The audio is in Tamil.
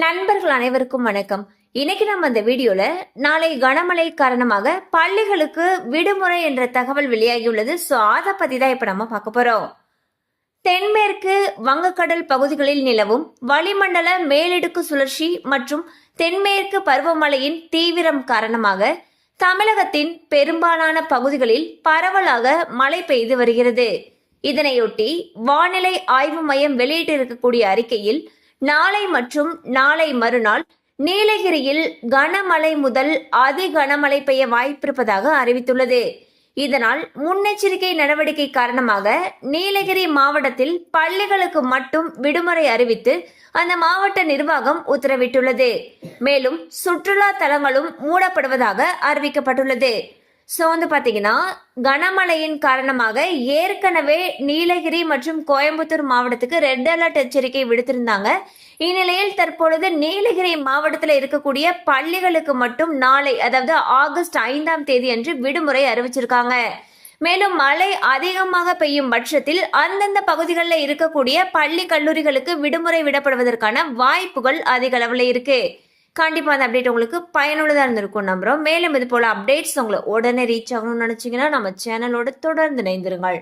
நண்பர்கள் அனைவருக்கும் வணக்கம். இன்னைக்கு நம்ம இந்த வீடியோல நாளை கனமழை காரணமாக பள்ளிகளுக்கு விடுமுறை என்ற தகவல் வெளியாகியுள்ளது. சோ அதை பத்தி தான் இப்ப நம்ம பார்க்க போறோம். தென்மேற்கு வங்கக்கடல் பகுதிகளில் நிலவும் வளிமண்டல மேலடுக்கு சுழற்சி மற்றும் தென்மேற்கு பருவமழையின் தீவிரம் காரணமாக தமிழகத்தின் பெரும்பாலான பகுதிகளில் பரவலாக மழை பெய்து வருகிறது. இதனையொட்டி வானிலை ஆய்வு மையம் வெளியிட்டிருக்கக்கூடிய அறிக்கையில் நாளை மற்றும் நாளை மறுநாள் நீலகிரியில் கனமழை முதல் அதி கனமழை பெய்ய வாய்ப்பிருப்பதாக அறிவித்துள்ளது. இதனால் முன்னெச்சரிக்கை நடவடிக்கை காரணமாக நீலகிரி மாவட்டத்தில் பள்ளிகளுக்கு மட்டும் விடுமுறை அறிவித்து அந்த மாவட்ட நிர்வாகம் உத்தரவிட்டுள்ளது. மேலும் சுற்றுலா தலங்களும் மூடப்படுவதாக அறிவிக்கப்பட்டுள்ளது. ஸோ பாத்தீங்கன்னா கனமழையின் காரணமாக ஏற்கனவே நீலகிரி மற்றும் கோயம்புத்தூர் மாவட்டத்துக்கு ரெட் அலர்ட் எச்சரிக்கை விடுத்திருந்தாங்க. இந்நிலையில் தற்பொழுது நீலகிரி மாவட்டத்தில் இருக்கக்கூடிய பள்ளிகளுக்கு மட்டும் நாளை, அதாவது ஆகஸ்ட் 5ஆம் தேதி அன்று விடுமுறை அறிவிச்சிருக்காங்க. மேலும் மழை அதிகமாக பெய்யும் பட்சத்தில் அந்தந்த பகுதிகளில் இருக்கக்கூடிய பள்ளி கல்லூரிகளுக்கு விடுமுறை விடப்படுவதற்கான வாய்ப்புகள் அதிக அளவில் இருக்கு. கண்டிப்பா அந்த அப்டேட் உங்களுக்கு பயனுள்ளதா இருந்திருக்கும் நம்புறோம். மேலும் இது போல அப்டேட்ஸ் உங்களை உடனே ரீச் ஆகணும்னு நினைச்சீங்கன்னா நம்ம சேனலோட தொடர்ந்து இணைந்திருங்கள்.